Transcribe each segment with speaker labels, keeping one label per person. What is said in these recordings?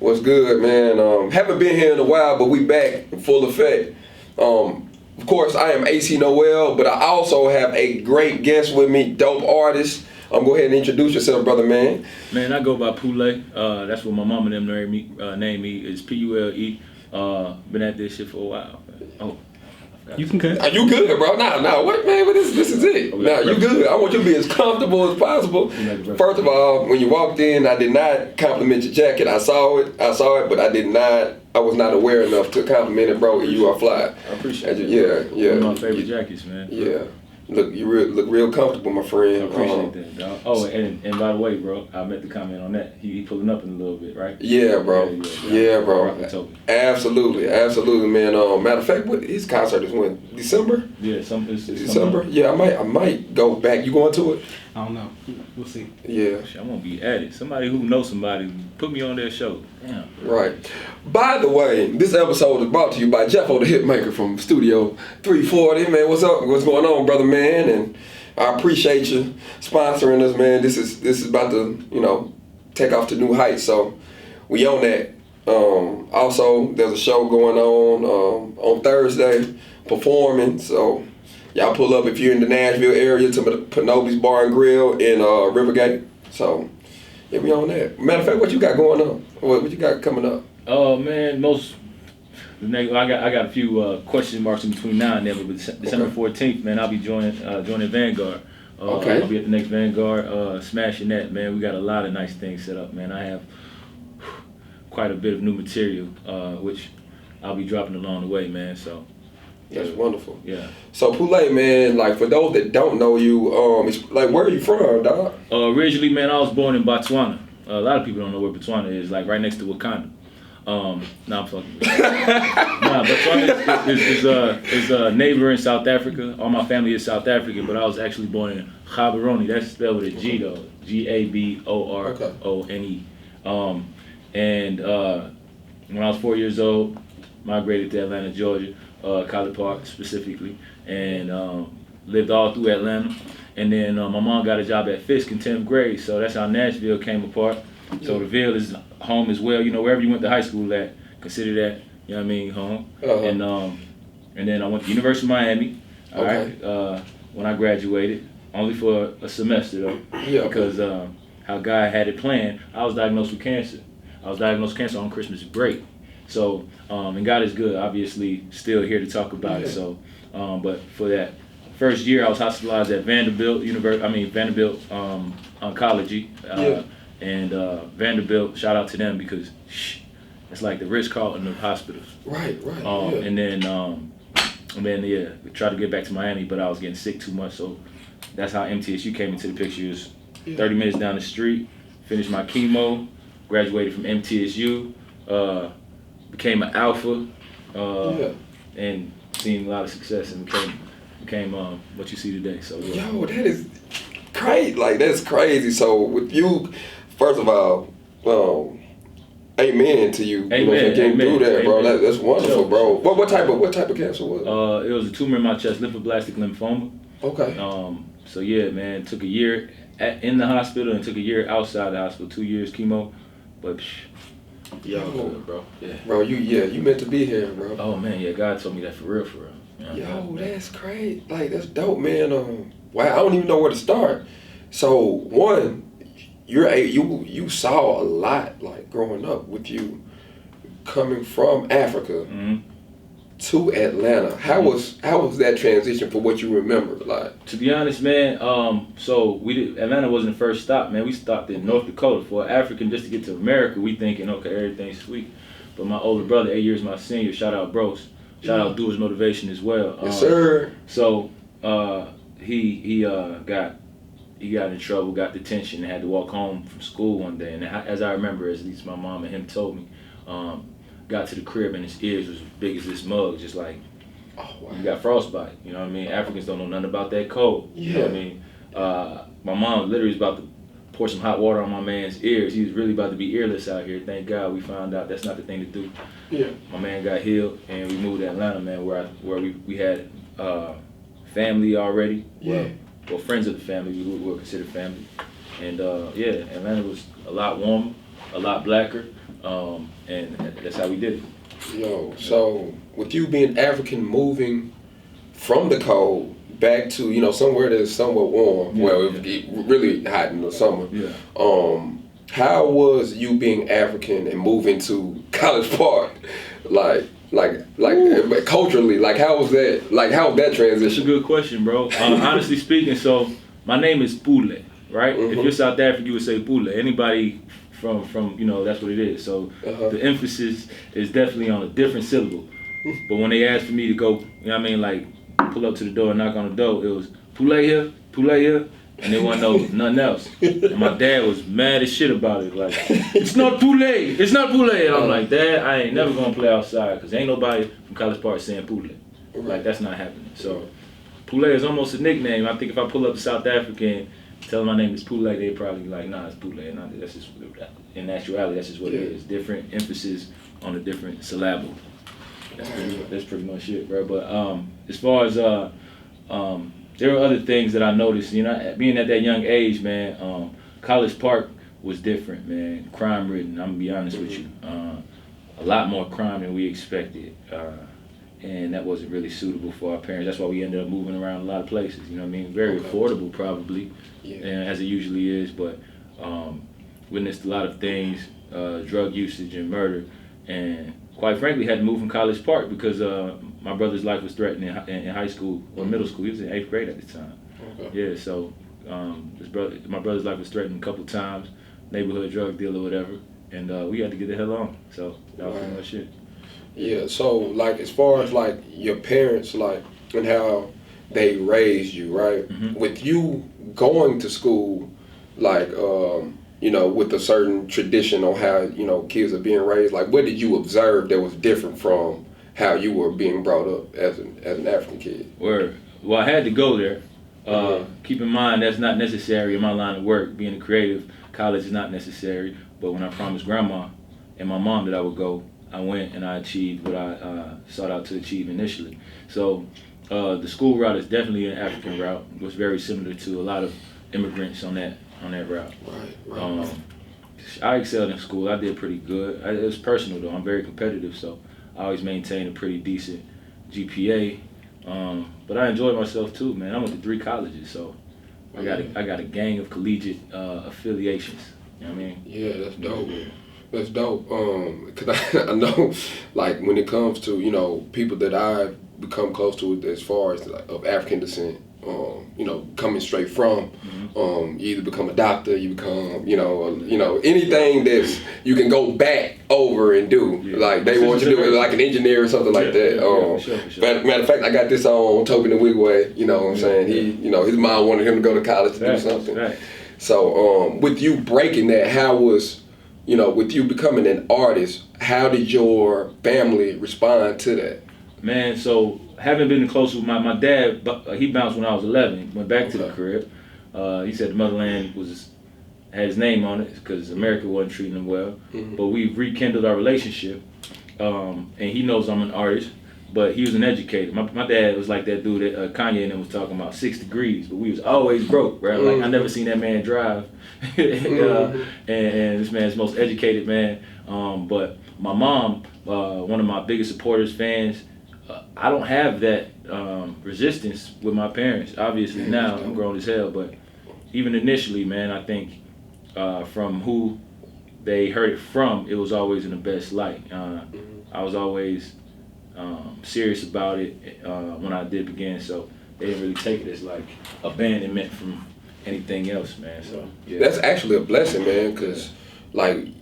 Speaker 1: What's good, man? Haven't been here in a while, but we back in full effect. Of course, I am AC Noel, but I also have a great guest with me, dope artist. Go ahead and introduce yourself, brother, man.
Speaker 2: Man, I go by Pule. That's what my mom and them name me. It's Pule. Been at this shit for a while. Oh.
Speaker 3: You can cut.
Speaker 1: Are you good, bro? Nah, what, man? But this is it. Nah, you good. I want you to be as comfortable as possible. First of all, when you walked in, I did not compliment your jacket. I saw it, but I was not aware enough to compliment it, bro. You are fly.
Speaker 2: I appreciate it.
Speaker 1: Yeah.
Speaker 2: One of my favorite jackets, man.
Speaker 1: Yeah. Look, you look real comfortable, my friend.
Speaker 2: I appreciate that, dog. Oh, and by the way, bro, I meant to comment on that. He pulling up in a little bit, right?
Speaker 1: Yeah, bro. Yeah, bro. Absolutely, man. Matter of fact, what his concert is when? December?
Speaker 2: Yeah, it's
Speaker 1: December. Yeah, I might go back. You going to it?
Speaker 3: I don't know. We'll see.
Speaker 1: Yeah.
Speaker 2: I'm gonna be at it. Somebody who knows somebody, put me on their show. Damn.
Speaker 1: Right. By the way, this episode is brought to you by Jeffo the Hitmaker from Studio 340. Man, what's up? What's going on, brother, man? And I appreciate you sponsoring us, man. This is about to, take off to new heights. So we on that. Also, there's a show going on Thursday, performing. So y'all pull up if you're in the Nashville area to Panobi's Bar and Grill in Rivergate. So yeah, we on that. Matter of fact, what you got going on? What you got coming up?
Speaker 2: Oh man, I got a few question marks in between now and then, but December 14th, man, I'll be joining Vanguard.
Speaker 1: Okay.
Speaker 2: I'll be at the next Vanguard, smashing that, man. We got a lot of nice things set up, man. I have quite a bit of new material, which I'll be dropping along the way, man. So
Speaker 1: that's wonderful.
Speaker 2: Yeah.
Speaker 1: So Pule, man, like for those that don't know you, it's like where are you from, dog?
Speaker 2: Originally, man, I was born in Botswana. A lot of people don't know where Botswana is, like right next to Wakanda. I'm fucking. Botswana is a neighbor in South Africa. All my family is South African, but I was actually born in Gaborone. That's spelled with a G though. Gaborone. And when I was 4 years old, migrated to Atlanta, Georgia, College Park specifically, and lived all through Atlanta. And then my mom got a job at Fisk in 10th grade, so that's how Nashville came apart. So the Ville is home as well. Wherever you went to high school at, consider that, home. Uh-huh. And then I went to University of Miami, all right, when I graduated, only for a semester though, because how God had it planned, I was diagnosed with cancer. I was diagnosed with cancer on Christmas break. So, and God is good, obviously, still here to talk about it. So, but for that first year, I was hospitalized at Vanderbilt Oncology. And Vanderbilt, shout out to them because it's like the Ritz-Carlton of hospitals.
Speaker 1: Right.
Speaker 2: And then we tried to get back to Miami, but I was getting sick too much. So that's how MTSU came into the picture. It was 30 minutes down the street. Finished my chemo, graduated from MTSU, became an alpha, and seen a lot of success and became what you see today. So
Speaker 1: yo, that is crazy. Like that's crazy. So with you. First of all, amen to you.
Speaker 2: Amen.
Speaker 1: Getting through that, bro.
Speaker 2: Amen.
Speaker 1: That's wonderful, bro. What type of cancer was it?
Speaker 2: It was a tumor in my chest, lymphoblastic lymphoma.
Speaker 1: Okay.
Speaker 2: So yeah, man, took a year in the hospital and took a year outside the hospital, 2 years chemo, but good, bro. Yeah.
Speaker 1: Bro, you meant to be here, bro.
Speaker 2: Oh man, yeah, God told me that for real.
Speaker 1: Yo, that's crazy. Like that's dope, man. Wow, I don't even know where to start. So one. You saw a lot like growing up with you coming from Africa to Atlanta. How was that transition for what you remember? Like
Speaker 2: to be honest, man. So Atlanta wasn't the first stop, man. We stopped in North Dakota for an African just to get to America. We thinking okay, everything's sweet. But my older brother, 8 years my senior, shout out Bros, shout out Doers Motivation as well.
Speaker 1: Yes, sir.
Speaker 2: So he got in trouble, got detention, and had to walk home from school one day. And as I remember, at least my mom and him told me, got to the crib and his ears was as big as this mug, just like, you got frostbite. You know what I mean? Africans don't know nothing about that cold. You know what I mean? My mom literally was about to pour some hot water on my man's ears. He was really about to be earless out here. Thank God we found out that's not the thing to do. Yeah. My man got healed, and we moved to Atlanta, man, where we had family already. Well, friends of the family, we were considered family. And Atlanta was a lot warmer, a lot blacker, and that's how we did it.
Speaker 1: Yo, so with you being African, moving from the cold back to, you know, somewhere that's somewhat warm, it get really hot in the summer.
Speaker 2: Yeah.
Speaker 1: How was you being African and moving to College Park? Like culturally, like how was that
Speaker 2: That's a
Speaker 1: transition?
Speaker 2: good question, bro. Honestly speaking, so my name is Pule, right?
Speaker 1: Mm-hmm.
Speaker 2: If you're South African, you would say Pule. Anybody from you know, that's what it is. So the emphasis is definitely on a different syllable. But when they asked for me to go, you know what I mean, like pull up to the door and knock on the door, it was Pule here, and they want to know nothing else. And my dad was mad as shit about it, like, it's not Pule, and I'm like, Dad, I ain't never gonna play outside, because ain't nobody from College Park saying Pule. Like, that's not happening. So Pule is almost a nickname. I think if I pull up to South Africa and tell them my name is Pule, they probably like, nah, it's Pule. And that's just, in actuality, that's just what it is. Different emphasis on a different syllable. That's pretty much it, bro. But as far as there were other things that I noticed, you know, being at that young age, man. College Park was different, man. Crime ridden. I'm gonna be honest with you. A lot more crime than we expected, and that wasn't really suitable for our parents. That's why we ended up moving around a lot of places. You know what I mean? Very affordable, probably, and as it usually is, but witnessed a lot of things, drug usage and murder, and quite frankly, had to move from College Park because my brother's life was threatened in high school or middle school. He was in 8th grade at the time. Yeah, so my brother's life was threatened a couple times, neighborhood drug deal or whatever, and we had to get the hell on. So that was pretty much it.
Speaker 1: Yeah, so like as far as like your parents, like, and how they raised you, right? With you going to school, like you know, with a certain tradition on how, you know, kids are being raised, like what did you observe that was different from how you were being brought up as an African kid?
Speaker 2: Well, I had to go there. Keep in mind, that's not necessary in my line of work. Being a creative, college is not necessary. But when I promised grandma and my mom that I would go, I went and I achieved what I sought out to achieve initially. So the school route is definitely an African route. It was very similar to a lot of immigrants on that route.
Speaker 1: Right.
Speaker 2: I excelled in school. I did pretty good. It was personal though. I'm very competitive, so I always maintained a pretty decent GPA. But I enjoyed myself too, man. I went to 3 colleges, so I got a gang of collegiate affiliations. You know what I mean?
Speaker 1: Yeah, that's dope. That's dope. Cause I know, like when it comes to, you know, people that I've become close to as far as like, of African descent, you know, coming straight from, you either become a doctor, you become, you know, anything that's you can go back over and do. Like they want you to do it like an engineer or something like that.
Speaker 2: For sure.
Speaker 1: Matter of fact, I got this on Toby the Wigway. You know what I'm saying? He, you know, his mom wanted him to go to college to do something.
Speaker 2: Right.
Speaker 1: So with you breaking that, how was, you know, with you becoming an artist, how did your family respond to that?
Speaker 2: Man, so having been close with my dad, he bounced when I was 11. Went back to the crib. He said the motherland had his name on it because America wasn't treating him well. But we've rekindled our relationship, and he knows I'm an artist. But he was an educator. My dad was like that dude that Kanye and them was talking about, 6 degrees. But we was always broke, right? Like I never seen that man drive, and this man's the most educated man. But my mom, one of my biggest supporters, fans. I don't have that resistance with my parents. Obviously now I'm grown as hell, but even initially, man, I think from who they heard it from, it was always in the best light. I was always serious about it when I did begin, so they didn't really take it as like abandonment from anything else, man. So yeah.
Speaker 1: That's actually a blessing, man, because like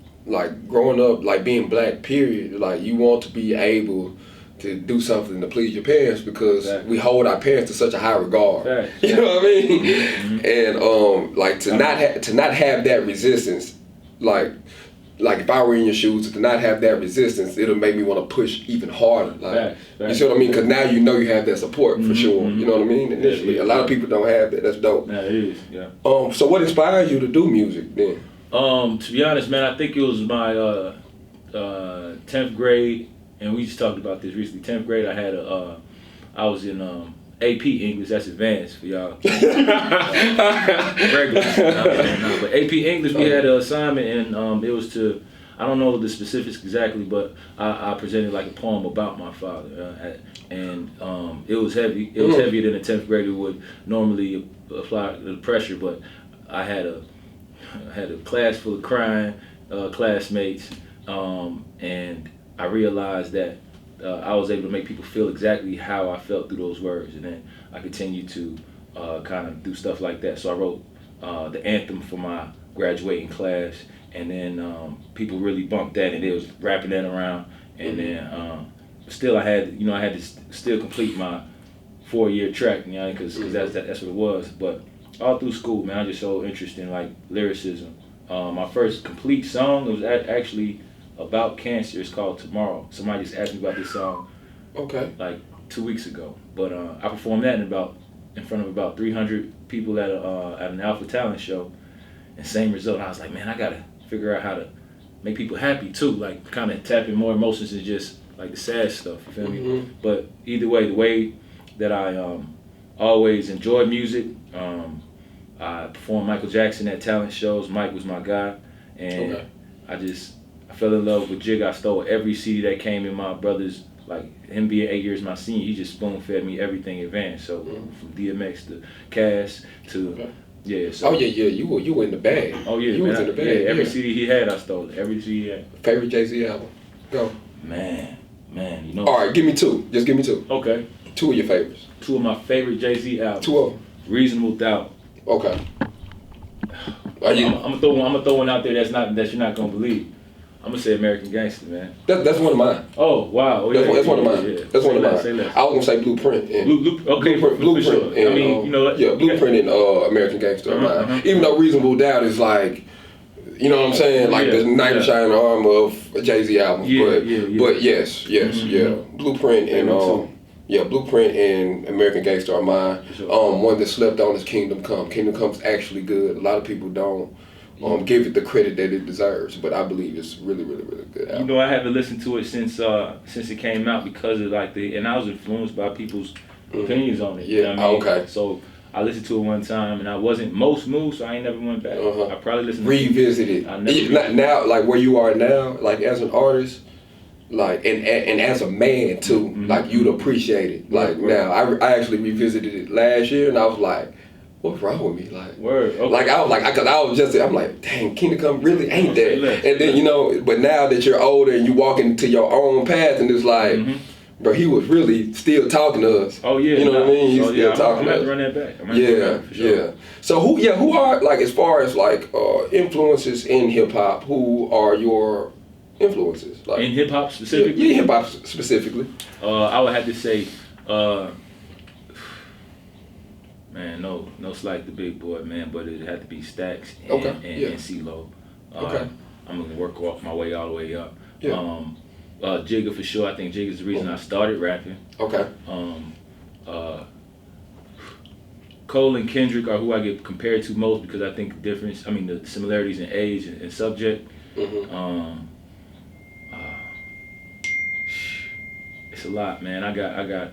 Speaker 1: growing up, like being black, period, like you want to be able to do something to please your parents because we hold our parents to such a high regard. You know what I mean? And like to not have that resistance, like if I were in your shoes, to not have that resistance, it'll make me want to push even harder. Like you see what I mean? Because now you know you have that support for sure. You know what I mean? Initially, a lot of people don't have that. That's dope.
Speaker 2: Yeah, it is. Yeah.
Speaker 1: So what inspired you to do music then?
Speaker 2: To be honest, man, I think it was my 10th grade. And we just talked about this recently. 10th grade, I was in AP English. That's advanced for y'all. Regular. But AP English, we had an assignment, and it was to I don't know the specifics exactly, but I presented like a poem about my father, and it was heavy. It was heavier than a 10th grader would normally apply the pressure. But I had a class full of crying classmates, and I realized that I was able to make people feel exactly how I felt through those words, and then I continued to kind of do stuff like that. So I wrote the anthem for my graduating class, and then people really bumped that, and they was rapping that around, and then still I had to still complete my 4-year track, because that's what it was. But all through school, man, I just showed interest in like lyricism. My first complete song was actually about cancer. It's called Tomorrow. Somebody just asked me about this song like 2 weeks ago. But I performed that in front of about 300 people at an Alpha Talent show, and same result. I was like, man, I gotta figure out how to make people happy too, like kind of tapping more emotions than just like the sad stuff. You feel me? But either way, the way that I always enjoyed music, I performed Michael Jackson at talent shows. Mike was my guy, and I fell in love with Jig. I stole every CD that came in my brother's. Like him being 8 years my senior, he just spoon fed me everything advanced. So from DMX to Cass to So,
Speaker 1: you were in the bag.
Speaker 2: Oh yeah,
Speaker 1: you
Speaker 2: man,
Speaker 1: was in the bag.
Speaker 2: Every CD he had, I stole it. Every CD he had.
Speaker 1: Favorite Jay-Z album? Go.
Speaker 2: Man,
Speaker 1: All right, give me two. Just give me two.
Speaker 2: Okay.
Speaker 1: Two of your favorites.
Speaker 2: Two of my favorite Jay-Z albums.
Speaker 1: Two of them.
Speaker 2: Reasonable Doubt.
Speaker 1: Okay.
Speaker 2: I'm gonna throw one out there that you're not gonna believe. I'm gonna say American Gangster, man.
Speaker 1: That's one of mine.
Speaker 2: Oh wow,
Speaker 1: that's one of mine.
Speaker 2: Yeah.
Speaker 1: That's one of mine.
Speaker 2: Say less.
Speaker 1: I was gonna say Blueprint.
Speaker 2: Blueprint.
Speaker 1: Sure. And,
Speaker 2: I mean,
Speaker 1: Blueprint and American Gangster are mine. Even though Reasonable Doubt is like, you know what I'm saying, like the knight in shining armor of a Jay-Z album. But yes, Blueprint and Blueprint and American Gangster are mine. Sure. One that slept on is Kingdom Come. Kingdom Come's actually good. A lot of people don't give it the credit that it deserves, but I believe it's really, really, really good album.
Speaker 2: I haven't listened to it since it came out because of and I was influenced by people's opinions on it.
Speaker 1: Yeah.
Speaker 2: You know what I mean?
Speaker 1: Okay.
Speaker 2: So I listened to it one time and I wasn't most moved, so I ain't never went back. I probably listened.
Speaker 1: Revisited. Now, like where you are now, like as an artist, like and as a man too, like you'd appreciate it. Like now, I actually revisited it last year, and I was like, what's wrong with me? Like,
Speaker 2: word. Okay.
Speaker 1: Like I was like, cause I was I'm like, dang, Kingdom Come really ain't that. And then but now that you're older and you walk into your own path, and it's like, bro, he was really still talking to us.
Speaker 2: Oh yeah,
Speaker 1: you know what I mean? He's still talking to us.
Speaker 2: I'm gonna have to run that back.
Speaker 1: Yeah. So who are like as far as like influences in hip hop? Who are your influences? Like
Speaker 2: in hip hop specifically?
Speaker 1: Yeah, hip hop specifically.
Speaker 2: I would have to say. Man, no slight to Big Boy, man, but it had to be Stacks and CeeLo. I'm gonna work my way all the way up. Yeah. Jigga for sure. I think Jigga's the reason I started rapping.
Speaker 1: Okay.
Speaker 2: Cole and Kendrick are who I get compared to most because I think the similarities in age and subject. It's a lot, man. I got.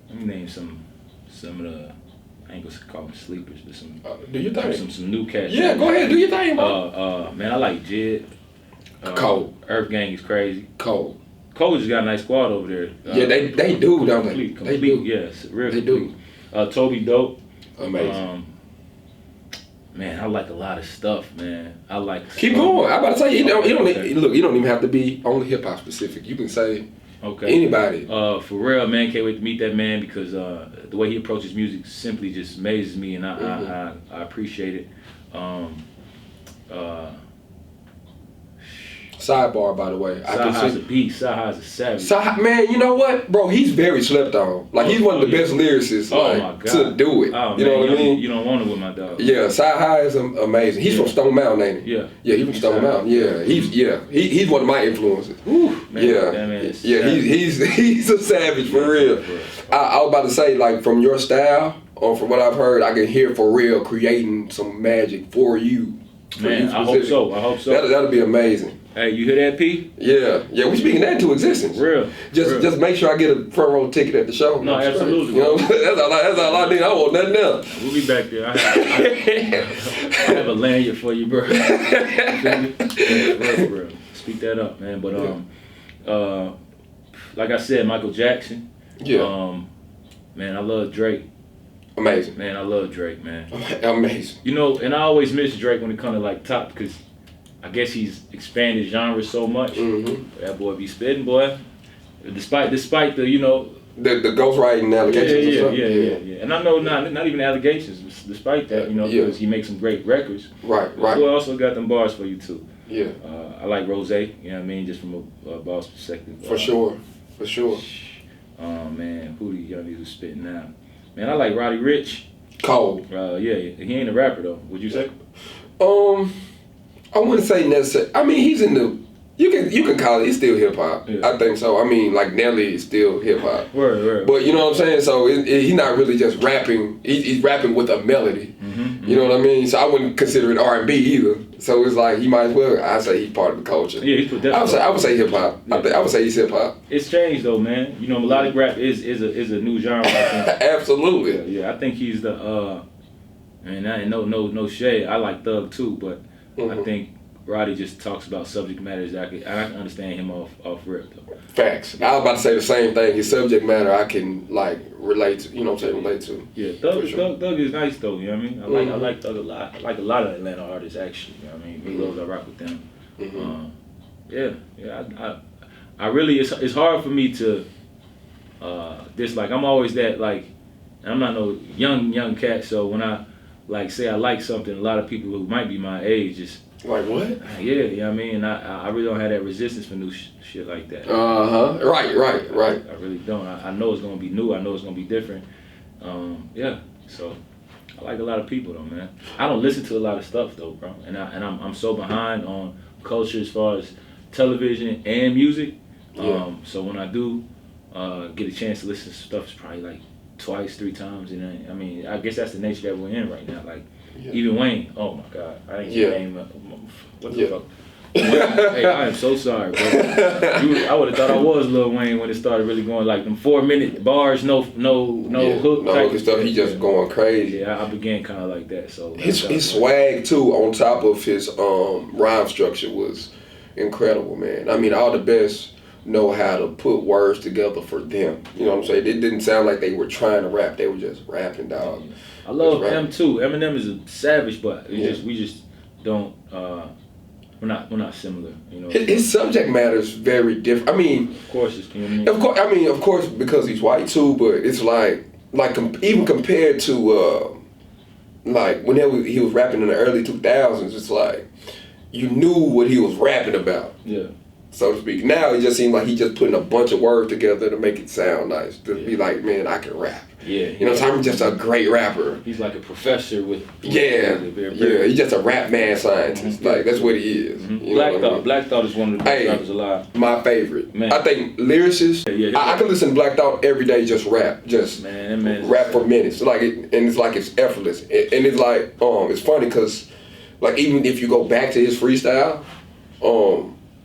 Speaker 2: Let me name some of the, I ain't gonna call them sleepers, but some.
Speaker 1: Do your thing.
Speaker 2: Some new cats.
Speaker 1: Yeah, go ahead, do your thing,
Speaker 2: man, I like Jid.
Speaker 1: Cole.
Speaker 2: Earth Gang is crazy.
Speaker 1: Cole
Speaker 2: just got a nice squad over there.
Speaker 1: Yeah, they do, don't they?
Speaker 2: Complete,
Speaker 1: they do.
Speaker 2: Yes, real
Speaker 1: they
Speaker 2: complete.
Speaker 1: Do.
Speaker 2: Toby Dope.
Speaker 1: Amazing.
Speaker 2: Man, I like a lot of stuff, man. I like.
Speaker 1: Keep going. I'm about to say you don't even have to be only hip hop specific. You can say.
Speaker 2: Okay.
Speaker 1: Anybody.
Speaker 2: For real, man, can't wait to meet that man because the way he approaches music simply just amazes me, and I appreciate it.
Speaker 1: Sidebar, by the way.
Speaker 2: Saha's a beast. Saha's a savage.
Speaker 1: Man, you know what, bro? He's very slept on. Like he's one of the best lyricists.
Speaker 2: My God.
Speaker 1: To do it.
Speaker 2: Oh,
Speaker 1: you know what I mean?
Speaker 2: You don't want it with my dog.
Speaker 1: Yeah, Saha is amazing. He's from Stone Mountain, ain't he?
Speaker 2: Yeah.
Speaker 1: Yeah, he's from Stone Mountain. Yeah, he's one of my influences.
Speaker 2: Ooh, man,
Speaker 1: he's a savage for real. I was about to say, like, from your style or from what I've heard, I can hear for real creating some magic for you.
Speaker 2: Man, I hope so. I hope so.
Speaker 1: That'll be amazing.
Speaker 2: Hey, you hear that, P?
Speaker 1: Yeah, we speaking that into existence.
Speaker 2: Real.
Speaker 1: Just make sure I get a front row ticket at the show.
Speaker 2: No, absolutely.
Speaker 1: You know, that's all I need. I want nothing else.
Speaker 2: We'll be back there. I have a lanyard for you, bro. Real. Speak that up, man. But like I said, Michael Jackson.
Speaker 1: Yeah.
Speaker 2: Man, I love Drake.
Speaker 1: Amazing.
Speaker 2: Man, I love Drake, man.
Speaker 1: Amazing.
Speaker 2: You know, and I always miss Drake when it comes to like top because I guess he's expanded genres so much.
Speaker 1: Mm-hmm.
Speaker 2: That boy be spitting, boy. Despite the
Speaker 1: the ghostwriting allegations and stuff.
Speaker 2: Yeah. And I know not even allegations. Despite that, because he makes some great records.
Speaker 1: Right.
Speaker 2: The boy also got them bars for you too.
Speaker 1: Yeah.
Speaker 2: I like Rose. You know what I mean, just from a boss perspective.
Speaker 1: For sure.
Speaker 2: Man, who the young niggas spitting now? Man, I like Roddy Ricch.
Speaker 1: Cold.
Speaker 2: Yeah, he ain't a rapper though. Would you say?
Speaker 1: I wouldn't say necessarily. I mean, he's in the. You can call it. It's still hip hop.
Speaker 2: Yeah.
Speaker 1: I think so. I mean, like Nelly is still hip hop.
Speaker 2: Word.
Speaker 1: But you know what I'm saying. So he's not really just rapping. He's rapping with a melody.
Speaker 2: Mm-hmm.
Speaker 1: You know what I mean. So I wouldn't consider it R&B either. So it's like he might as well. I say he's part of the culture.
Speaker 2: Yeah, he's definitely.
Speaker 1: I would say hip hop.
Speaker 2: Yeah.
Speaker 1: I would say he's hip hop.
Speaker 2: It's changed though, man. You know, melodic rap is a new genre. I think.
Speaker 1: Absolutely.
Speaker 2: Yeah, I think he's the. I mean, I ain't no shade. I like Thug too, but I think Roddy just talks about subject matters that I can understand him off rip though.
Speaker 1: Facts. I was about to say the same thing. His subject matter I can like relate to. You know what I'm saying? Relate to.
Speaker 2: Yeah, Thug is nice though. You know what I mean? I like Thug a lot. I like a lot of Atlanta artists actually. You know what I mean? Migos, I rock with them. I really it's hard for me to dislike. I'm always that like. I'm not no young cat, so when I like say I like something, a lot of people who might be my age just
Speaker 1: like what?
Speaker 2: Yeah, you know what I mean? I really don't have that resistance for new shit like that.
Speaker 1: Right.
Speaker 2: I really don't. I know it's gonna be new. I know it's gonna be different. So I like a lot of people though, man. I don't listen to a lot of stuff though, bro. And I'm so behind on culture as far as television and music. So when I do get a chance to listen to stuff, it's probably like twice, 3 times, and I mean, I guess that's the nature that we're in right now. Like, even Wayne, oh my God, I ain't name what the fuck. Hey, I am so sorry, bro. I would have thought I was Lil Wayne when it started really going like them 4-minute bars, no hook,
Speaker 1: no
Speaker 2: type
Speaker 1: hook stuff. He just going crazy.
Speaker 2: Yeah, I began kind of like that. So
Speaker 1: his swag too, on top of his rhyme structure, was incredible, man. I mean, all the best know how to put words together for them. You know what I'm saying? It didn't sound like they were trying to rap. They were just rapping, dog.
Speaker 2: I love M too. Eminem is a savage, but we just don't. We're not similar. You know.
Speaker 1: His subject matter is very different. I mean,
Speaker 2: of course, it's, you know
Speaker 1: what I mean? Of course, because he's white too. But it's like even compared to like whenever he was rapping in the early 2000s, it's like you knew what he was rapping about.
Speaker 2: Yeah.
Speaker 1: So to speak. Now it just seems like he's just putting a bunch of words together to make it sound nice. To be like, man, I can rap.
Speaker 2: Yeah.
Speaker 1: You know, so I'm just a great rapper.
Speaker 2: He's like a professor with
Speaker 1: he's just a rap man scientist. Like that's what he is. You know
Speaker 2: Black Thought is one of the best rappers alive.
Speaker 1: My favorite.
Speaker 2: Man.
Speaker 1: I think lyricist. I can listen to Black Thought every day, just rap, rap for minutes. Like and it's like it's effortless, and it's like it's funny because like even if you go back to his freestyle,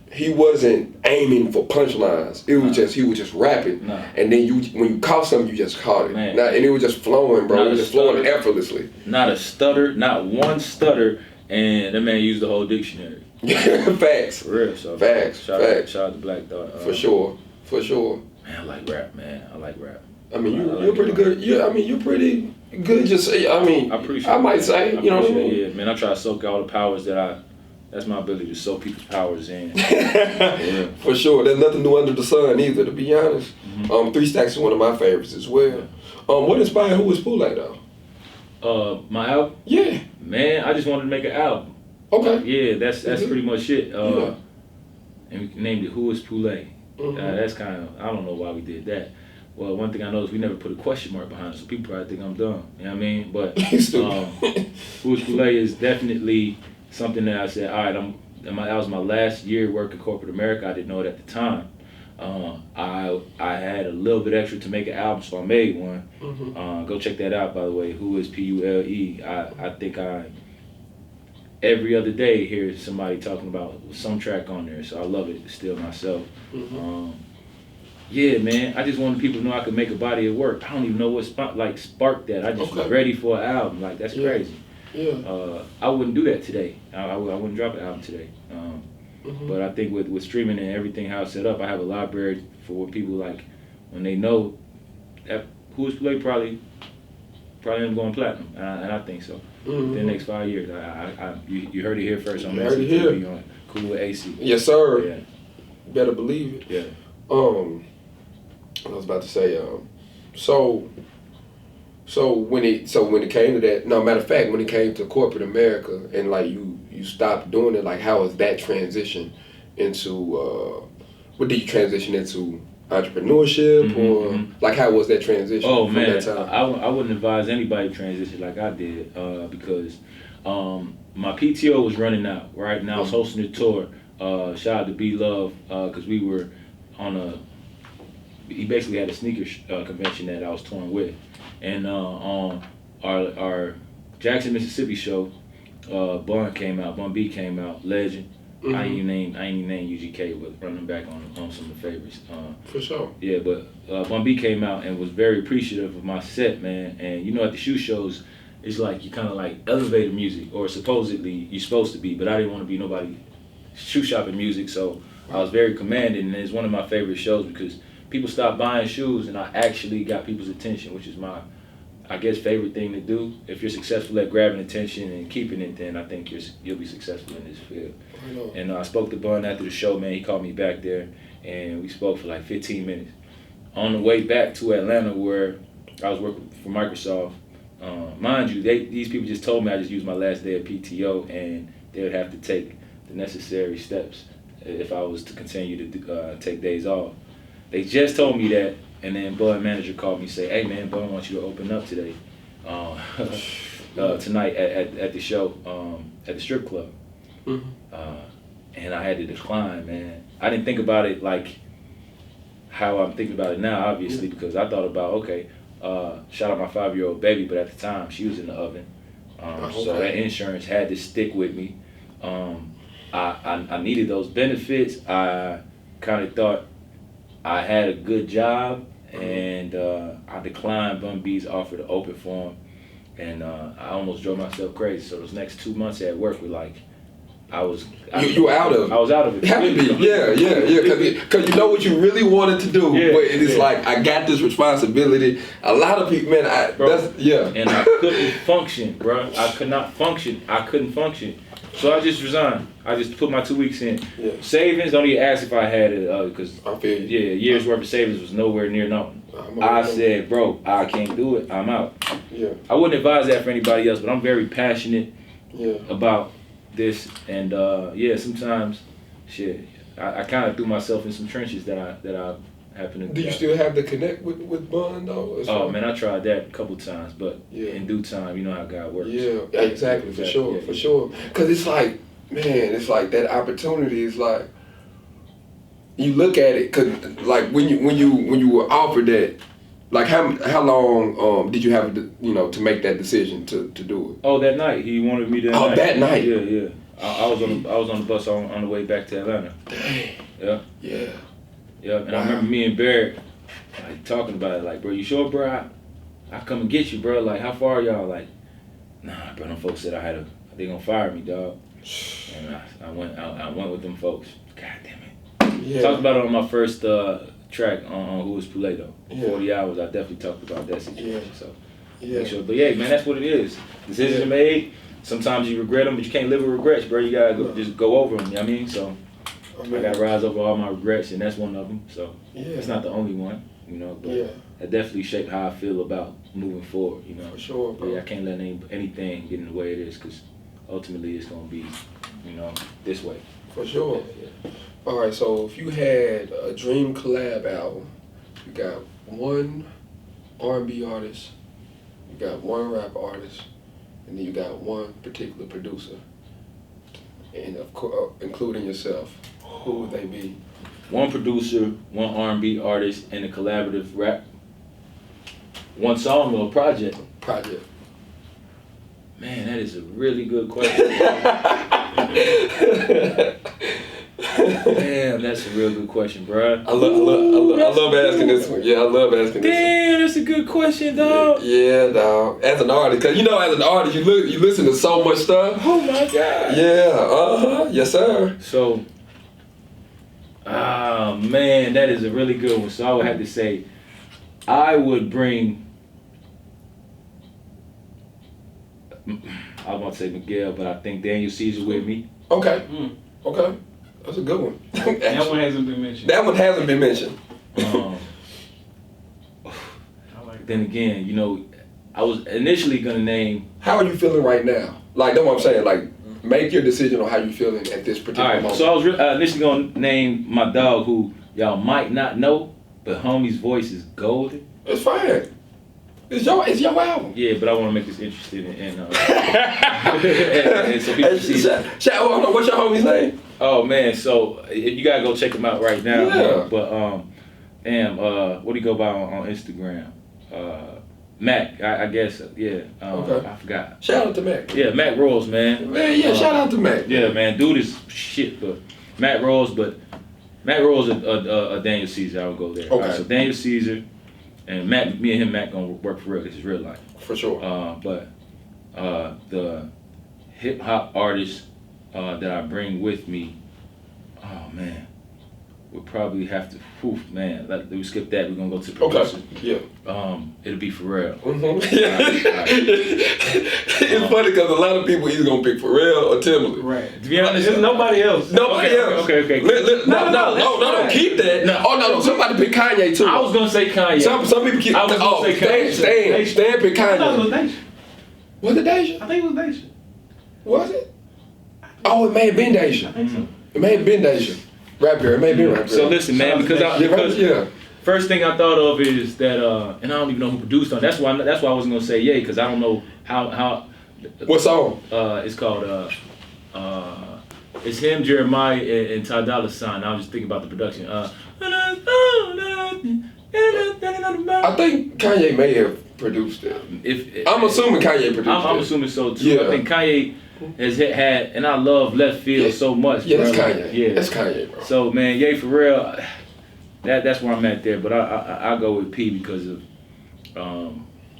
Speaker 1: he wasn't aiming for punchlines. It was he was just rapping, and then when you caught something, you just caught it. And it was just flowing, bro. It was just flowing effortlessly.
Speaker 2: Not a stutter, not one stutter, and that man used the whole dictionary.
Speaker 1: Facts.
Speaker 2: For real, so
Speaker 1: facts.
Speaker 2: Shout out to Black Thought.
Speaker 1: For sure.
Speaker 2: Man, I like rap, man. I like rap.
Speaker 1: I mean, you're pretty good. You're pretty good. Just I mean,
Speaker 2: I appreciate.
Speaker 1: I might say, you know what I mean?
Speaker 2: Yeah, man. I try to soak all the powers That's my ability to soak people's powers in.
Speaker 1: For sure. There's nothing new under the sun either, to be honest. 3 Stacks is one of my favorites as well. What inspired Who Was Pule though?
Speaker 2: My album?
Speaker 1: Yeah.
Speaker 2: Man, I just wanted to make an album.
Speaker 1: Okay.
Speaker 2: Yeah, that's pretty much it. And we named it Who Was Pule. That's kind of, I don't know why we did that. Well, one thing I know is we never put a question mark behind it, so people probably think I'm dumb. You know what I mean? But Who Was Pule is definitely something that I said, all right, that was my last year working corporate America. I didn't know it at the time. I had a little bit extra to make an album, so I made one. Go check that out, by the way. Who is Pule? I think every other day hear somebody talking about some track on there. So I love it still myself. Yeah, man. I just wanted people to know I could make a body of work. I don't even know what sparked that. I just was ready for an album. Like that's crazy.
Speaker 1: Yeah.
Speaker 2: I wouldn't do that today. I wouldn't drop an album today. But I think with streaming and everything how it's set up, I have a library for what people like when they know that Who's Pule probably end up going platinum, and I think so. In the next 5 years, you heard it here first on MassCtv on Cool with AC.
Speaker 1: Yes, sir.
Speaker 2: Yeah.
Speaker 1: Better believe it.
Speaker 2: Yeah.
Speaker 1: I was about to say, so when it came to that, no, matter of fact, when it came to corporate America and like you stopped doing it, like how was that transition into what did you transition into? Entrepreneurship or like how was that transition?
Speaker 2: Oh
Speaker 1: from
Speaker 2: man,
Speaker 1: that time?
Speaker 2: I wouldn't advise anybody to transition like I did because my PTO was running out. Right now, I was hosting a tour. Shout out to B Love because we were on he basically had a sneaker convention that I was touring with, and on our Jackson, Mississippi show, Bun B came out, Legend. I ain't even name UGK, but running back on some of the favorites.
Speaker 1: For sure.
Speaker 2: Yeah, but Bun B came out and was very appreciative of my set, man. And you know, at the shoe shows, it's like you kind of like elevator music, or supposedly you're supposed to be, but I didn't want to be nobody shoe shopping music, so I was very commanding, and it's one of my favorite shows because people stopped buying shoes and I actually got people's attention, which is my, I guess, favorite thing to do. If you're successful at grabbing attention and keeping it, then I think you'll be successful in this field. And I spoke to Bun after the show, man. He called me back there, and we spoke for like 15 minutes. On the way back to Atlanta, where I was working for Microsoft, mind you, these people just told me I just used my last day of PTO, and they would have to take the necessary steps if I was to continue to take days off. They just told me that, and then Bud manager called me and said, "Hey man, Bud wants you to open up today, tonight at the show at the strip club." And I had to decline, man. I didn't think about it like how I'm thinking about it now, obviously, because I thought about, okay, shout out my 5-year-old baby, but at the time she was in the oven, so that insurance had to stick with me. I needed those benefits. I kind of thought I had a good job, and I declined Bun B's offer to open for him, and I almost drove myself crazy. So those next 2 months at work were like, you were out of it. I was out of it.
Speaker 1: Happy, yeah. Because you know what you really wanted to do, but it's like, I got this responsibility. A lot of people, man,
Speaker 2: And I couldn't function, bro. I could not function. I couldn't function. So I just resigned. I just put my 2 weeks in. Savings, don't even ask if I had it, because
Speaker 1: a
Speaker 2: year's worth of savings was nowhere near nothing. I said, bro, I can't do it. I'm out. I wouldn't advise that for anybody else, but I'm very passionate about this, and sometimes, I kind of threw myself in some trenches that I happen to.
Speaker 1: Do you still have the connect with Bun though?
Speaker 2: Oh man, I tried that a couple times, but in due time, you know how God works.
Speaker 1: Yeah, exactly, for sure. Because it's like, man, it's like that opportunity is like, you look at it, cause like when you were offered that. Like how long did you have to make that decision to do it?
Speaker 2: Oh, that night he wanted me that night.
Speaker 1: That night.
Speaker 2: Yeah. I was on the bus on the way back to Atlanta.
Speaker 1: Dang.
Speaker 2: Yeah. And I remember me and Barrett like talking about it. Like, bro, you sure, bro? I come and get you, bro. Like, how far are y'all? Like, nah, bro. Them folks said they gonna fire me, dog. And I went with them folks. God damn it. Yeah. Talked about it on my first track on Who Is Pule though. 40 hours, I definitely talked about that situation. So make sure. But yeah, man, that's what it is. Decisions are made. Sometimes you regret them, but you can't live with regrets, bro. You gotta just go over them. You know what I mean? So I gotta rise over all my regrets, and that's one of them. So it's not the only one, but that definitely shaped how I feel about moving forward.
Speaker 1: For sure, bro.
Speaker 2: But I can't let anything get in the way of this, because ultimately it's gonna be, this way.
Speaker 1: For sure. Yeah. All right, so if you had a dream collab album, you got one R&B artist, you got one rap artist, and then you got one particular producer, and of course, including yourself, who would they be?
Speaker 2: One producer, one R&B artist, and a collaborative rap. One song or a project?
Speaker 1: Project.
Speaker 2: Man, that is a really good question. Damn, that's a real good question, bro.
Speaker 1: I love asking this one. Yeah, I love asking this one.
Speaker 2: Damn, that's a good question, dog.
Speaker 1: Yeah, dog. As an artist, cause as an artist, you listen to so much stuff.
Speaker 2: Oh my God.
Speaker 1: Yeah. Yes, sir.
Speaker 2: So, man, that is a really good one. So I would have to say, I would bring. I was about to say Miguel, but I think Daniel Caesar with me.
Speaker 1: Okay. Okay. That's a good one.
Speaker 3: That one hasn't been mentioned.
Speaker 1: That one hasn't been mentioned.
Speaker 2: Then again, I was initially gonna name.
Speaker 1: How are you feeling right now? Like, that's what I'm saying. Like, make your decision on how you feeling at this particular moment.
Speaker 2: So I was initially gonna name my dog, who y'all might not know, but homie's voice is golden.
Speaker 1: It's fine. It's your album.
Speaker 2: Yeah, but I want to make this interesting and so people see.
Speaker 1: Hold on, what's your homie's name?
Speaker 2: Oh man, so you gotta go check him out right now.
Speaker 1: Yeah.
Speaker 2: But what do you go by on Instagram? Mac, I guess. Yeah.
Speaker 1: Okay.
Speaker 2: I forgot.
Speaker 1: Shout out to Mac.
Speaker 2: Yeah, Mac Rolls, man.
Speaker 1: Man, yeah, shout out to Mac.
Speaker 2: Yeah, man, dude is shit, but Mac Rolls a Daniel Caesar. I would go there.
Speaker 1: Okay.
Speaker 2: Right, so Daniel Caesar. And Matt, me and him, Matt gonna work for real. This is real life.
Speaker 1: For sure.
Speaker 2: But the hip hop artist that I bring with me, oh man, we'll probably have to. Man, we skip that. We're gonna go to the producer.
Speaker 1: Okay. Yeah.
Speaker 2: It'll be Pharrell.
Speaker 1: It's funny because a lot of people either gonna pick Pharrell or Timberland.
Speaker 3: Right. To be honest, there's nobody else.
Speaker 1: Nobody else.
Speaker 2: Okay.
Speaker 1: No, keep that.
Speaker 2: No.
Speaker 1: Oh no, somebody pick Kanye too.
Speaker 2: I was gonna say Kanye.
Speaker 1: Some people keep.
Speaker 2: I was gonna say Kanye.
Speaker 1: Stan pick
Speaker 3: I thought it was
Speaker 1: Kanye.
Speaker 3: Deja.
Speaker 1: Was it Deja?
Speaker 3: I think it was Deja.
Speaker 1: Was it? Oh, it may have been Deja.
Speaker 3: I think so.
Speaker 1: It may have been Deja. Rap girl. It may have been Rap girl.
Speaker 2: So listen, man, because first thing I thought of is that, and I don't even know who produced on. That's why I wasn't gonna say yay, because I don't know how.
Speaker 1: What song?
Speaker 2: It's called it's him, Jeremiah, and Ty Dolla $ign. I was just thinking about the production.
Speaker 1: I think Kanye may have produced it. I'm assuming Kanye produced it.
Speaker 2: I'm assuming so too.
Speaker 1: Yeah.
Speaker 2: I think Kanye has had, and I love left field so much.
Speaker 1: Yeah,
Speaker 2: bro.
Speaker 1: that's Kanye.
Speaker 2: Yeah,
Speaker 1: That's Kanye, bro.
Speaker 2: So man, yay for real. That's where I'm at there. But I go with P because of.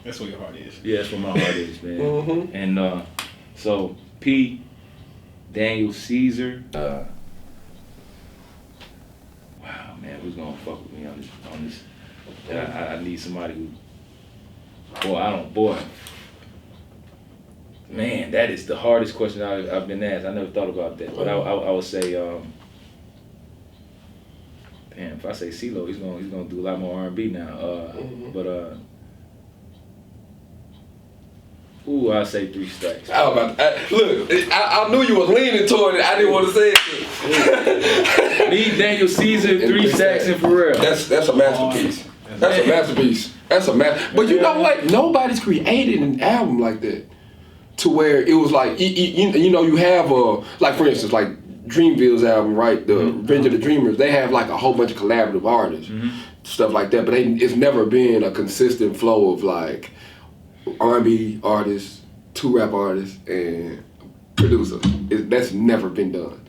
Speaker 3: That's where your heart is.
Speaker 2: Yeah, that's where my heart is, man.
Speaker 1: Mm-hmm.
Speaker 2: And so P, Daniel Caesar. Wow, man, who's gonna fuck with me on this? I need somebody who. Boy. Man, that is the hardest question I've been asked. I never thought about that, but I would say. Damn, if I say CeeLo, he's gonna do a lot more R&B now. But I say 3 Stacks.
Speaker 1: I knew you was leaning toward it. I didn't want to say it.
Speaker 2: Me, Daniel Caesar, 3 Stacks, and Pharrell.
Speaker 1: That's a masterpiece. That's a masterpiece. But you know what? Nobody's created an album like that to where it was like you have like for instance like Dreamville's album, right? The Revenge of the Dreamers. They have like a whole bunch of collaborative artists, stuff like that. But it's never been a consistent flow of like R&B artists, 2 rap artists, and producer. That's never been done.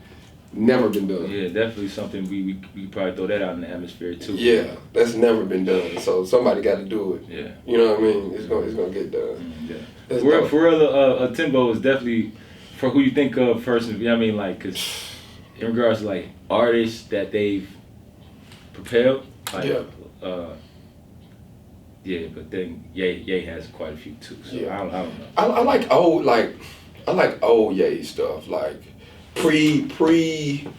Speaker 1: Never been done.
Speaker 2: Yeah, definitely something we could probably throw that out in the atmosphere too.
Speaker 1: Yeah, that's never been done. So somebody got to do it.
Speaker 2: Yeah.
Speaker 1: You know what I mean? It's gonna get done.
Speaker 2: Yeah.
Speaker 1: That's
Speaker 2: Pharrell, Timbo is definitely for who you think of first. You know what I mean? Like, cause in regards to like artists that they've propelled. Like, yeah, but then Ye has quite a few too. So I don't know.
Speaker 1: I like old Ye stuff like pre 2000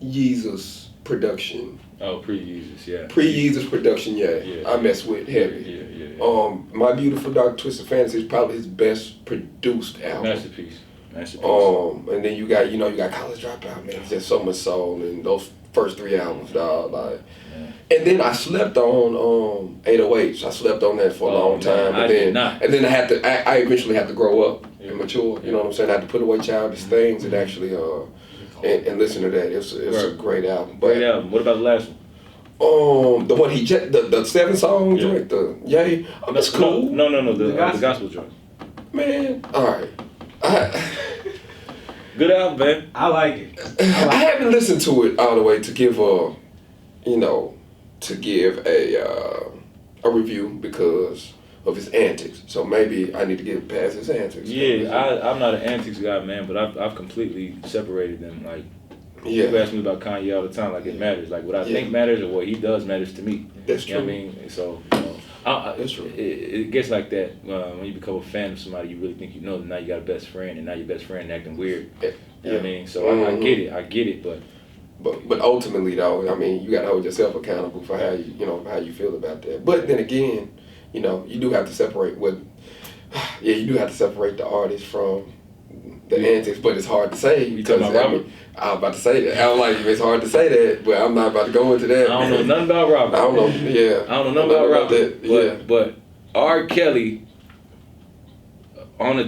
Speaker 1: Yeezus production.
Speaker 2: Oh, pre-Yeezus, yeah.
Speaker 1: Pre-Yeezus production, yeah. I mess with heavy.
Speaker 2: Yeah.
Speaker 1: My Beautiful Dark Twisted Fantasy is probably his best produced album.
Speaker 2: Masterpiece.
Speaker 1: And then you got College Dropout, man. There's just so much soul in those first 3 albums, dog. Like, and then I slept on 808s. I slept on that for a long time. And then I eventually had to grow up and mature. You know what I'm saying? I had to put away childish things and actually and listen to that. It's a great album.
Speaker 2: Great album. What about the last one?
Speaker 1: The one the 7-song joint, that's cool.
Speaker 2: No, the gospel joint.
Speaker 1: Man, all right.
Speaker 2: Good album, man.
Speaker 3: I like it.
Speaker 1: I haven't listened to it all the way to give a review because of his antics. So maybe I need to get past his antics.
Speaker 2: Yeah, I'm not an antics guy, man, but I've completely separated them. Like, people ask me about Kanye all the time, like it matters. Like what I think matters or what he does matters to me.
Speaker 1: That's true.
Speaker 2: You know what I mean? So,
Speaker 1: that's true.
Speaker 2: It gets like that when you become a fan of somebody you really think you know. Now you got a best friend, and now your best friend acting weird. You know what I mean? So I get it,
Speaker 1: But ultimately though, I mean, you got to hold yourself accountable for how you feel about that. But then again, you do have to separate the artist from the antics, but it's hard to say.
Speaker 2: You talking about Robert?
Speaker 1: I was about to say that. I'm like, it's hard to say that, but I'm not about to go into that.
Speaker 2: I don't know nothing about Robert.
Speaker 1: I don't know. Yeah.
Speaker 2: I don't know nothing about Robert.
Speaker 1: That.
Speaker 2: But R. Kelly, on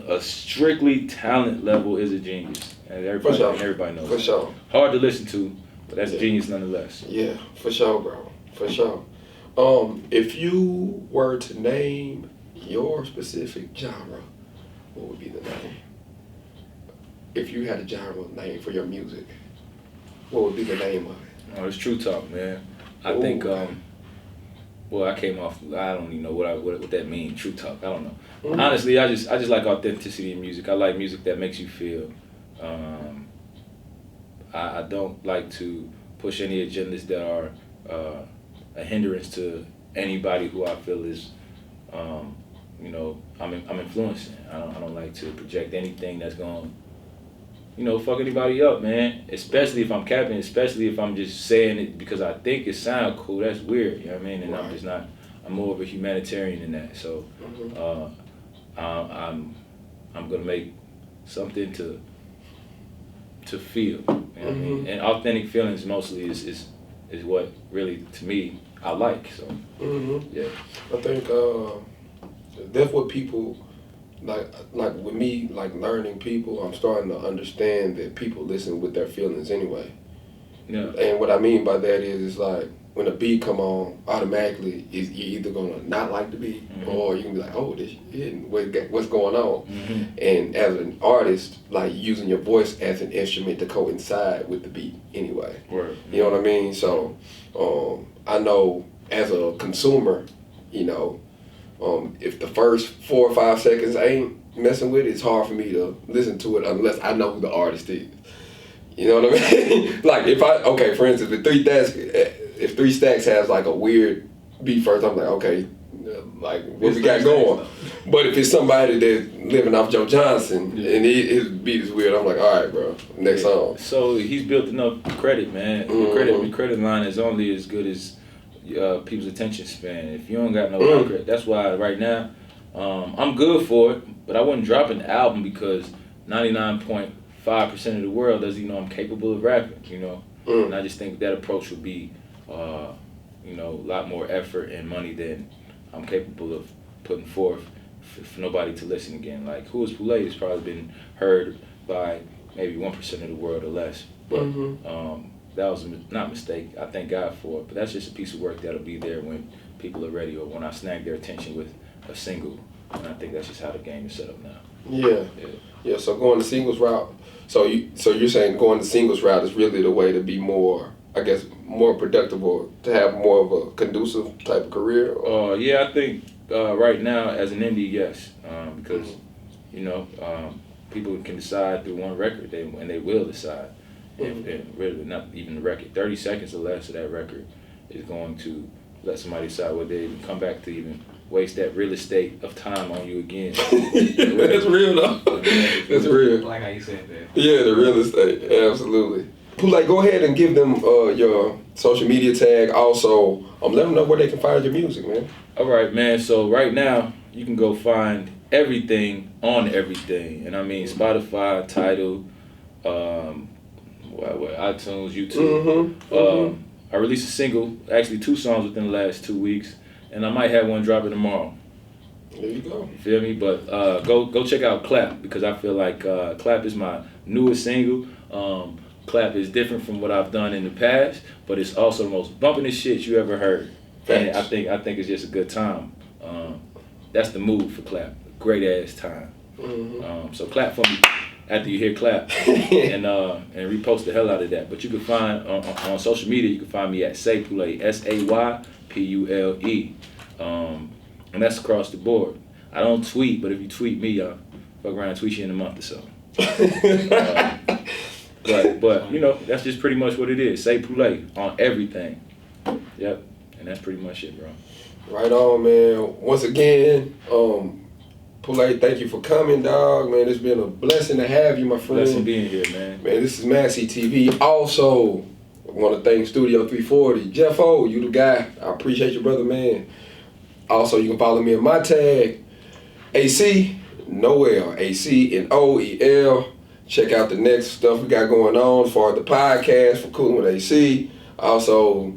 Speaker 2: a strictly talent level, is a genius, and everybody knows.
Speaker 1: For sure.
Speaker 2: Hard to listen to, but that's a genius nonetheless.
Speaker 1: Yeah, for sure, bro. For sure. If you were to name your specific genre, what would be the name? If you had a genre name for your music, what would be the name of it?
Speaker 2: Oh, it's True Talk, man. I think, I came off, I don't even know what that means, True Talk, I don't know. Mm-hmm. Honestly, I just like authenticity in music. I like music that makes you feel. I don't like to push any agendas that are a hindrance to anybody who I feel is, I'm influencing. I don't like to project anything that's going to, fuck anybody up, man. Especially if I'm capping, especially if I'm just saying it because I think it sounds cool. That's weird, you know what I mean? And I'm just not, I'm more of a humanitarian than that. So I'm going to make something to feel, you know what I mean? And authentic feelings mostly is what really, to me, I like, so, yeah.
Speaker 1: I think that's what people, like with me, like learning people, I'm starting to understand that people listen with their feelings anyway.
Speaker 2: Yeah.
Speaker 1: And what I mean by that is like, when a beat come on, automatically, you're either gonna not like the beat, or you can be like, oh, this shit, what's going on? And as an artist, like using your voice as an instrument to coincide with the beat anyway.
Speaker 2: Word.
Speaker 1: You know what I mean? So I know as a consumer, if the first 4 or 5 seconds ain't messing with it, it's hard for me to listen to it unless I know who the artist is. You know what I mean? Like for instance, if Three Stacks has like a weird beat first, I'm like, okay, like what we got going. But if it's somebody that's living off Joe Johnson and his beat is weird, I'm like, all right, bro, next song.
Speaker 2: So he's built enough credit, man. The credit line is only as good as people's attention span. If you don't got no credit, that's why right now I'm good for it, but I wouldn't drop an album because 99.5% of the world doesn't even know I'm capable of rapping, And I just think that approach would be, a lot more effort and money than I'm capable of putting forth for nobody to listen again. Like, Who is Pule has probably been heard by maybe 1% of the world or less. But that was not a mistake. I thank God for it. But that's just a piece of work that'll be there when people are ready or when I snag their attention with a single. And I think that's just how the game is set up now.
Speaker 1: Yeah. So going the singles route. So you're saying going the singles route is really the way to be more, I guess, more productive or to have more of a conducive type of career?
Speaker 2: Yeah, I think right now as an indie, yes, because people can decide through one record, and they will decide, and really not even the record. 30 seconds or less of that record is going to let somebody decide whether they even come back to even waste that real estate of time on you again.
Speaker 1: That's real though. That's real.
Speaker 3: I like how you said that.
Speaker 1: Yeah, the real estate, absolutely. Pule, go ahead and give them your social media tag. Also, let them know where they can find your music, man.
Speaker 2: All right, man. So right now, you can go find everything on everything. And I mean Spotify, Tidal, iTunes, YouTube. I released a single, actually 2 songs within the last 2 weeks. And I might have one dropping tomorrow.
Speaker 1: There you go.
Speaker 2: You feel me? But go check out Clap, because I feel like Clap is my newest single. Clap is different from what I've done in the past, but it's also the most bumpingest shit you ever heard. And I think it's just a good time. That's the move for Clap. Great ass time. So clap for me after you hear Clap and repost the hell out of that. But you can find on social media, you can find me at SayPule, SayPule. And that's across the board. I don't tweet, but if you tweet me, I'll fuck around and tweet you in a month or so. But you know, that's just pretty much what it is. SayPule on everything. Yep. And that's pretty much it, bro.
Speaker 1: Right on, man. Once again, Pule, thank you for coming, dog. Man, it's been a blessing to have you, my friend.
Speaker 2: Blessing being here, man.
Speaker 1: Man, this is MassCtv. Also, I want to thank Studio 340. Jeff O, you the guy. I appreciate you, brother, man. Also, you can follow me on my tag, AC Noel, ACNOEL. Check out the next stuff we got going on as far as the podcast for Coolin with AC. Also,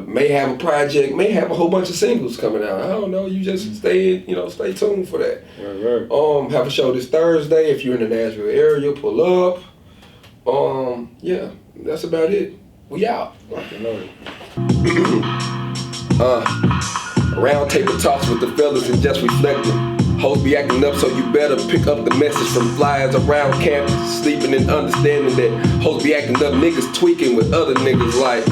Speaker 1: may have a project, may have a whole bunch of singles coming out. I don't know. You just stay tuned for that.
Speaker 2: Right.
Speaker 1: Have a show this Thursday. If you're in the Nashville area, pull up. Yeah, that's about it. We out. Round table talks with the fellas and just reflecting. Hoes be acting up, so you better pick up the message from flyers around campus, sleeping and understanding that hoes be acting up, niggas tweaking with other niggas like.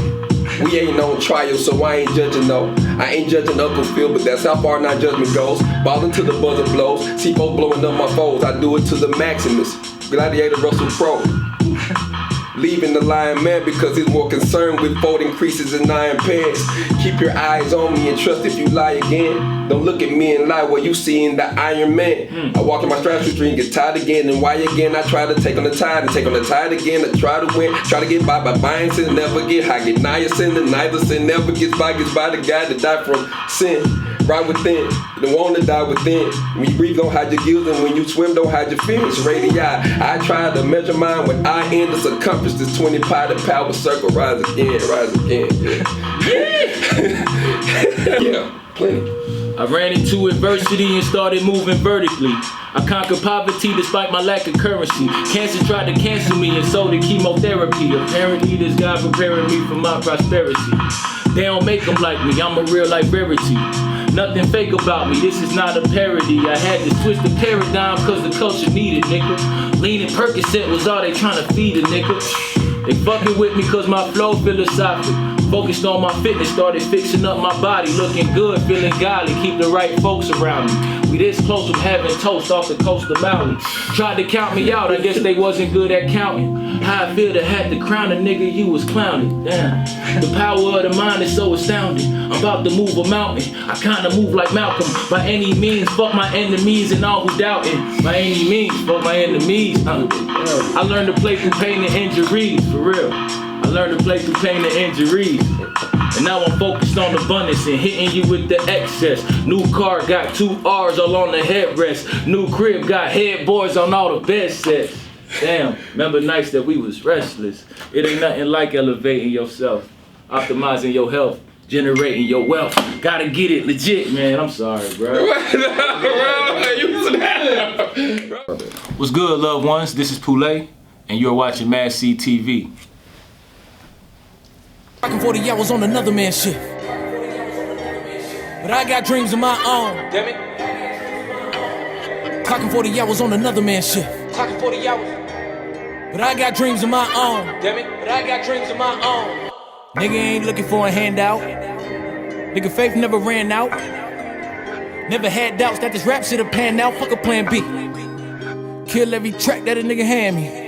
Speaker 1: We ain't on trial, so I ain't judging, no. I ain't judging Uncle Phil, but that's how far my judgment goes. Ballin' to the buzzer blows, see folks blowing up my foes. I do it to the Maximus, Gladiator Russell Crowe. Leaving the Lion Man because he's more concerned with folding creases and iron pants. Keep your eyes on me and trust if you lie again. Don't look at me and lie while you seeing the Iron Man. I walk in my strap street and get tired again. And why again? I try to take on the tide and take on the tide again. I try to win, try to get by buying sin, never get high. Get niacin and neither sin never gets by the guy that died from sin. Right within, you don't want to die within. When you breathe, don't hide your gills, and when you swim, don't hide your fins. Radii, I try to measure mine when I end the circumference. This 20 pi, the power circle, rise again, yeah, plenty.
Speaker 2: I ran into adversity and started moving vertically. I conquered poverty despite my lack of currency. Cancer tried to cancel me and so did chemotherapy. Apparently this God preparing me for my prosperity. They don't make them like me, I'm a real life rarity. Nothing fake about me, this is not a parody. I had to switch the paradigm cause the culture needed, nigga. Lean and Percocet was all they trying to feed a nigga. They fucking with me cause my flow philosophic. Focused on my fitness, started fixing up my body. Looking good, feeling godly, keep the right folks around me. We this close from having toast off the coast of Maui. Tried to count me out, I guess they wasn't good at counting. How I feel to have to crown a nigga you was clowning. Damn, the power of the mind is so astounding. I'm about to move a mountain, I kinda move like Malcolm. By any means, fuck my enemies and all who doubting. By any means, fuck my enemies. I learned to play through pain and injuries, for real. I learned to play through pain and injuries. And now I'm focused on abundance and hitting you with the excess. New car got 2 R's all on the headrest. New crib got headboards on all the bed sets. Damn, remember nights that we was restless. It ain't nothing like elevating yourself, optimizing your health, generating your wealth. Gotta get it legit, man. I'm sorry, bro. What's good, loved ones? This is Pule, and you're watching MassCtv.
Speaker 4: Rocking 40 hours on another man's shit. But I got dreams of my own. Damn it. Clocking 40 hours on another man's shit. Clocking 40 hours. But I got dreams of my own. Damn it. But I got dreams of my own. Nigga ain't looking for a handout. Nigga faith never ran out. Never had doubts that this rap shit'll pan out. Fuck a plan B. Kill every track that a nigga hand me.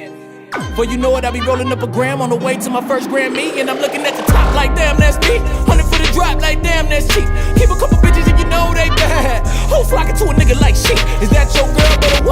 Speaker 4: Before you know it, I be rolling up a gram on the way to my first Grammy. And I'm looking at the top like damn, that's me. 100 for the drop like damn, that's cheap. Keep a couple bitches and you know they bad. Who flocking to a nigga like shit? Is that your girl? Better